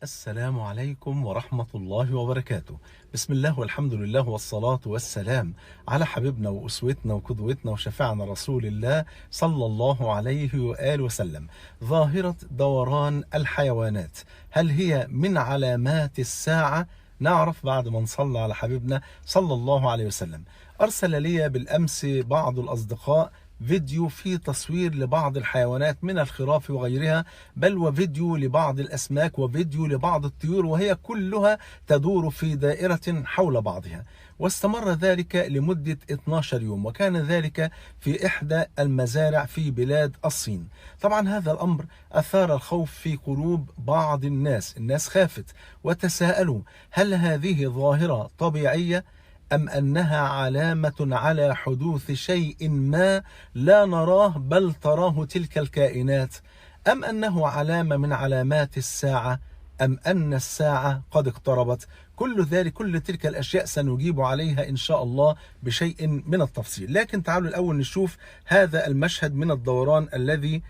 السلام عليكم ورحمة الله وبركاته. بسم الله والحمد لله والصلاة والسلام على حبيبنا وأسوتنا وقدوتنا وشفيعنا رسول الله صلى الله عليه وآله وسلم. ظاهرة دوران الحيوانات، هل هي من علامات الساعة؟ نعرف بعد ما نصلي على حبيبنا صلى الله عليه وسلم. أرسل لي بالأمس بعض الأصدقاء فيديو فيه تصوير لبعض الحيوانات من الخراف وغيرها، بل وفيديو لبعض الأسماك وفيديو لبعض الطيور، وهي كلها تدور في دائرة حول بعضها، واستمر ذلك لمدة 12 يوم، وكان ذلك في إحدى المزارع في بلاد الصين. طبعا هذا الأمر أثار الخوف في قلوب بعض الناس خافت وتساءلوا: هل هذه ظاهرة طبيعية أم أنها علامة على حدوث شيء ما لا نراه بل تراه تلك الكائنات؟ أم أنه علامة من علامات الساعة؟ أم أن الساعة قد اقتربت؟ كل تلك الأشياء سنجيب عليها إن شاء الله بشيء من التفصيل. لكن تعالوا الأول نشوف هذا المشهد من الدوران الذي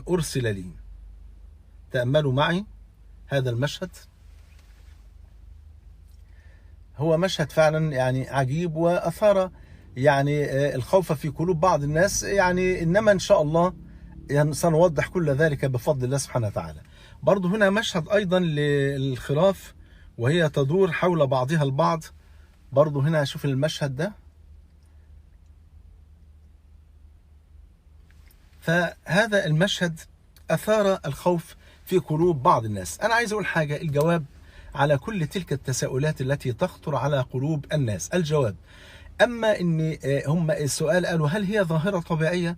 أرسل لي. تأملوا معي هذا المشهد، هو مشهد فعلا عجيب وأثار الخوف في قلوب بعض الناس، إنما إن شاء الله سنوضح كل ذلك بفضل الله سبحانه وتعالى. برضو هنا مشهد أيضا للخراف وهي تدور حول بعضها البعض. برضو هنا شوف المشهد ده. فهذا المشهد أثار الخوف في قلوب بعض الناس. أنا عايز أقول حاجة: الجواب على كل تلك التساؤلات التي تخطر على قلوب الناس، الجواب: أما إن هم السؤال قالوا هل هي ظاهرة طبيعية؟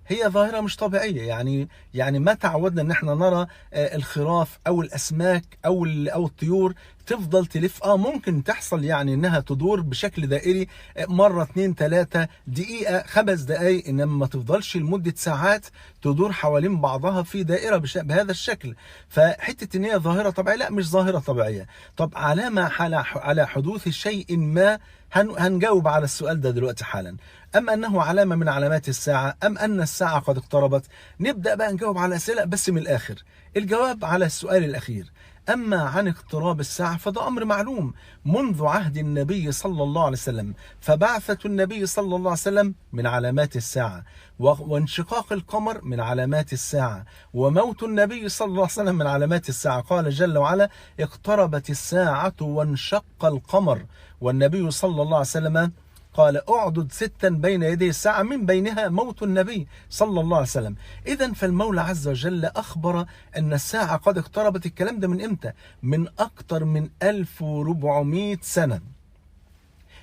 هي ظاهرة مش طبيعية. ما تعودنا ان احنا نرى الخراف او الاسماك او الطيور تفضل تلف. ممكن تحصل انها تدور بشكل دائري مرة 2 3 دقيقة 5 دقائق، انما ما تفضلش لمدة ساعات تدور حوالين بعضها في دائرة بهذا الشكل. فحتة ان هي ظاهرة طبيعية، لا، مش ظاهرة طبيعية. طب علامة على حدوث شيء ما؟ هنجاوب على السؤال ده دلوقتي حالا. أما أنه علامة من علامات الساعة أم أن الساعة قد اقتربت؟ نبدأ بقى نجاوب على أسئلة بس من الآخر. الجواب على السؤال الأخير: أما عن اقتراب الساعة فده أمر معلوم منذ عهد النبي صلى الله عليه وسلم، فبعثة النبي صلى الله عليه وسلم من علامات الساعة، وانشقاق القمر من علامات الساعة، وموت النبي صلى الله عليه وسلم من علامات الساعة. قال جل وعلا: اقتربت الساعة وانشق القمر. والنبي صلى الله عليه وسلم قال: اعدد 6 بين يدي الساعة، من بينها موت النبي صلى الله عليه وسلم. إذن فالمولى عز وجل أخبر أن الساعة قد اقتربت. الكلام ده من إمتى؟ من أكتر من 1400 سنة.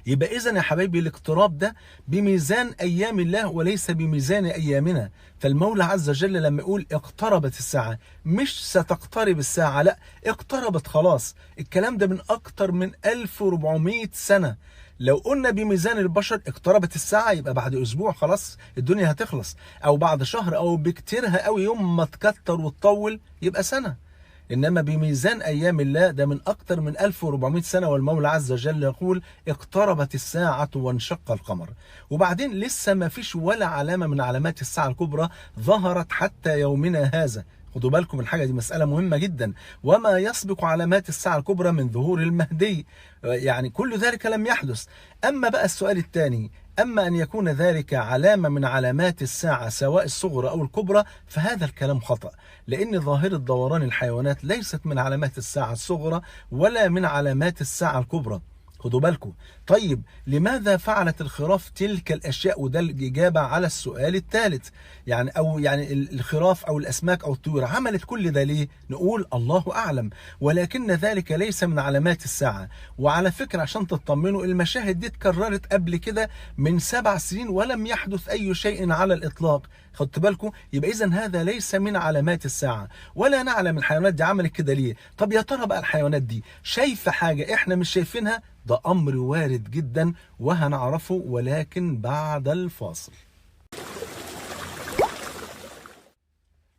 يبقى إذن يا حبايبي الاقتراب ده بميزان أيام الله وليس بميزان أيامنا. فالمولى عز وجل لما يقول اقتربت الساعة، مش ستقترب الساعة، لا، اقتربت خلاص. الكلام ده من أكتر من 1400 سنة. لو قلنا بميزان البشر اقتربت الساعة، يبقى بعد أسبوع خلاص الدنيا هتخلص، أو بعد شهر، أو بكتيرها أو يوم ما تكتر وتطول يبقى سنة. إنما بميزان أيام الله ده من أكتر من 1400 سنة. والمولى عز وجل يقول: اقتربت الساعة وانشق القمر. وبعدين لسه ما فيش ولا علامة من علامات الساعة الكبرى ظهرت حتى يومنا هذا. خدوا بالكم الحاجة دي مسألة مهمة جدا. وما يسبق علامات الساعة الكبرى من ظهور المهدي، كل ذلك لم يحدث. أما بقى السؤال الثاني: أما أن يكون ذلك علامة من علامات الساعة سواء الصغرى أو الكبرى، فهذا الكلام خطأ، لأن ظاهرة دوران الحيوانات ليست من علامات الساعة الصغرى ولا من علامات الساعة الكبرى. خدوا بالكم. طيب لماذا فعلت الخراف تلك الأشياء؟ وده الإجابة على السؤال الثالث. الخراف أو الأسماك أو الطيور عملت كل ده ليه؟ نقول الله أعلم، ولكن ذلك ليس من علامات الساعة. وعلى فكرة عشان تطمنوا، المشاهد دي اتكررت قبل كده من 7 سنين ولم يحدث أي شيء على الإطلاق. خدت بالكم؟ يبقى إذن هذا ليس من علامات الساعة، ولا نعلم الحيوانات دي عملت كده ليه. طب يا ترى بقى الحيوانات دي شايفة حاجة إحنا مش شايفينها؟ ده أمر وارد جدا وهنعرفه، ولكن بعد الفاصل.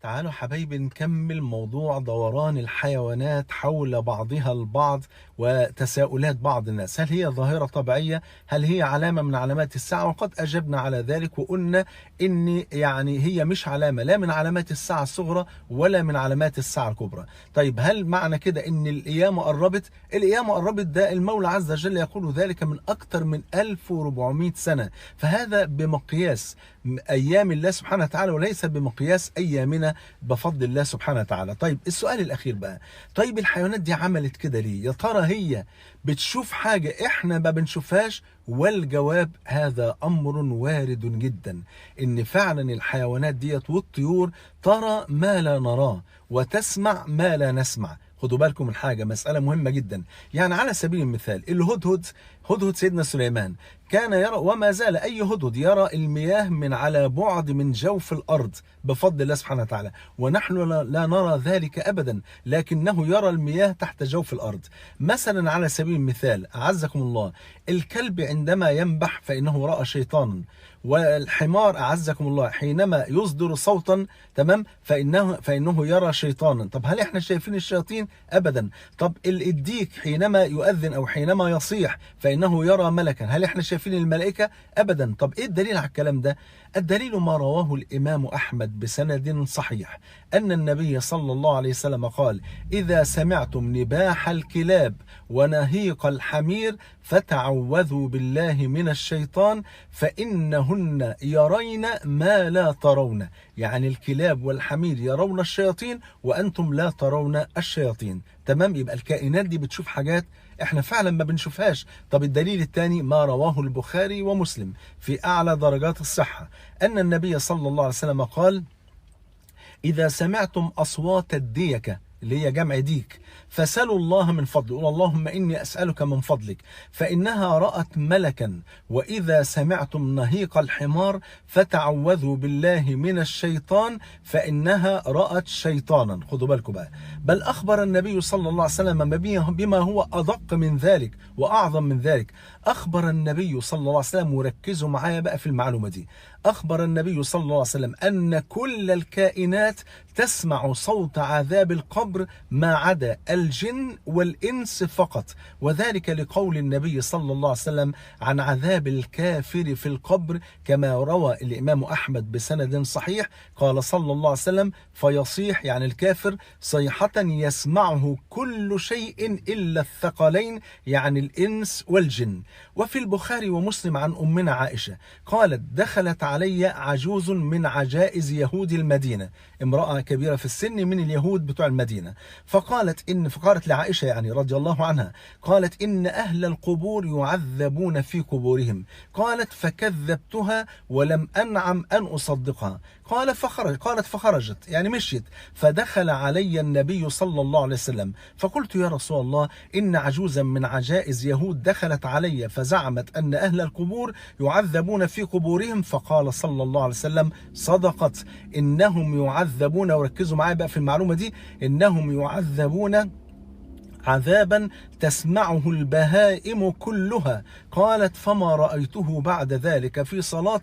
تعالوا حبايبي نكمل موضوع دوران الحيوانات حول بعضها البعض وتساؤلات بعض الناس، هل هي ظاهرة طبيعية؟ هل هي علامة من علامات الساعة؟ وقد أجبنا على ذلك وقلنا إن يعني هي مش علامة لا من علامات الساعة الصغرى ولا من علامات الساعة الكبرى. طيب هل معنى كده إن القيامة قربت؟ القيامة قربت، ده المولى عز وجل يقول ذلك من أكثر من 1400 سنة، فهذا بمقياس أيام الله سبحانه وتعالى وليس بمقياس أيامنا بفضل الله سبحانه وتعالى. طيب السؤال الأخير بقى، طيب الحيوانات دي عملت كده ليه؟ يا ترى هي بتشوف حاجة إحنا ما بنشوفهاش؟ والجواب هذا أمر وارد جدا، إن فعلا الحيوانات ديت والطيور ترى ما لا نراه وتسمع ما لا نسمع. خدوا بالكم من حاجة، مسألة مهمة جدا. يعني على سبيل المثال الهدهد، هدهد سيدنا سليمان كان يرى وما زال أي هدهد يرى المياه من على بعد من جوف الأرض بفضل الله سبحانه وتعالى، ونحن لا نرى ذلك أبدا، لكنه يرى المياه تحت جوف الأرض. مثلا على سبيل المثال أعزكم الله، الكلب عندما ينبح فإنه رأى شيطانا، والحمار أعزكم الله حينما يصدر صوتا تمام فإنه يرى شيطانا. طب هل احنا شايفين الشياطين؟ أبدا. طب الديك حينما يؤذن أو حينما يصيح فإنه يرى ملكا، هل احنا شايفين الملائكة؟ أبدا. طب إيه الدليل على الكلام ده؟ الدليل ما رواه الإمام أحمد بسند صحيح أن النبي صلى الله عليه وسلم قال: إذا سمعتم نباح الكلاب ونهيق الحمير فتعوذوا بالله من الشيطان فإنهن يرين ما لا ترون. يعني الكلاب والحمير يرون الشياطين وأنتم لا ترون الشياطين. تمام؟ يبقى الكائنات دي بتشوف حاجات احنا فعلا ما بنشوفهاش. طب الدليل الثاني ما رواه البخاري ومسلم في أعلى درجات الصحة أن النبي صلى الله عليه وسلم قال: إذا سمعتم أصوات الديكة اللي هي جمع ديك فسلوا الله من فضله، قل اللهم إني أسألك من فضلك فإنها رأت ملكا. وإذا سمعتم نهيق الحمار فتعوذوا بالله من الشيطان فإنها رأت شيطانا. خدوا بالكم بقى، بل أخبر النبي صلى الله عليه وسلم بما هو أدق من ذلك وأعظم من ذلك. أخبر النبي صلى الله عليه وسلم، وركزوا معايا بقى في المعلومة دي، أخبر النبي صلى الله عليه وسلم أن كل الكائنات تسمع صوت عذاب القبر ما عدا الجن والإنس فقط، وذلك لقول النبي صلى الله عليه وسلم عن عذاب الكافر في القبر كما روى الإمام أحمد بسند صحيح، قال صلى الله عليه وسلم: فيصيح يعني الكافر صيحة يسمعه كل شيء إلا الثقلين يعني الإنس والجن. وفي البخاري ومسلم عن أمنا عائشة قالت: دخلت علي عجوز من عجائز يهود المدينة، امرأة كبيرة في السن من اليهود بتوع المدينة، فقالت لعائشة يعني رضي الله عنها، قالت: إن أهل القبور يعذبون في قبورهم. قالت: فكذبتها ولم أنعم أن أصدقها. قالت فخرجت يعني مشيت، فدخل علي النبي صلى الله عليه وسلم فقلت: يا رسول الله، إن عجوزا من عجائز يهود دخلت علي فزعمت أن أهل القبور يعذبون في قبورهم. فقال صلى الله عليه وسلم: صدقت، إنهم يعذبون، وركزوا معايا بقى في المعلومة دي، إنهم يعذبون عذابا تسمعه البهائم كلها. قالت: فما رأيته بعد ذلك في صلاة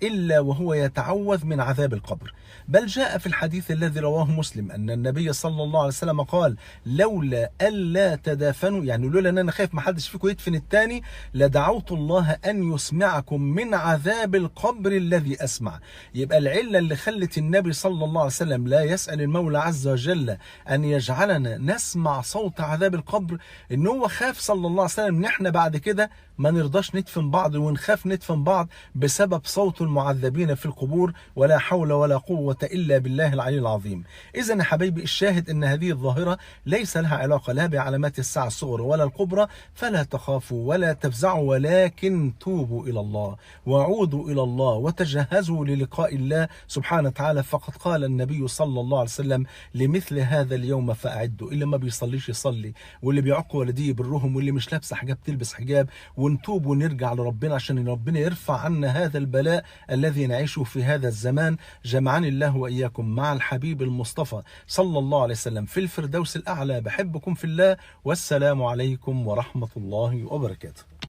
إلا وهو يتعوذ من عذاب القبر. بل جاء في الحديث الذي رواه مسلم أن النبي صلى الله عليه وسلم قال: لولا ألا تدافنوا، يعني لولا أن أنا خايف ما حدش فيكم يدفن الثاني لدعوت الله أن يسمعكم من عذاب القبر الذي أسمع. يبقى العلة اللي خلت النبي صلى الله عليه وسلم لا يسأل المولى عز وجل أن يجعلنا نسمع صوت عذاب القبر، إن هو خاف صلى الله عليه وسلم إن احنا بعد كده ما نرضاش ندفن بعض ونخاف ندفن بعض بسبب صوت المعذبين في القبور، ولا حول ولا قوة إلا بالله العلي العظيم. إذن يا حبيبي الشاهد أن هذه الظاهرة ليس لها علاقة لا بعلامات الساعة الصغرى ولا الكبرى، فلا تخافوا ولا تفزعوا، ولكن توبوا إلى الله وعودوا إلى الله وتجهزوا للقاء الله سبحانه وتعالى. فقد قال النبي صلى الله عليه وسلم: لمثل هذا اليوم فأعدوا. اللي ما بيصليش يصلي، واللي بيعق والديه يبرهم، واللي مش لابسه حجاب تلبس حجاب، ونتوب ونرجع لربنا عشان ربنا يرفع عنا هذا البلاء الذي نعيشه في هذا الزمان. جمعني الله وإياكم مع الحبيب المصطفى صلى الله عليه وسلم في الفردوس الأعلى. بحبكم في الله، والسلام عليكم ورحمة الله وبركاته.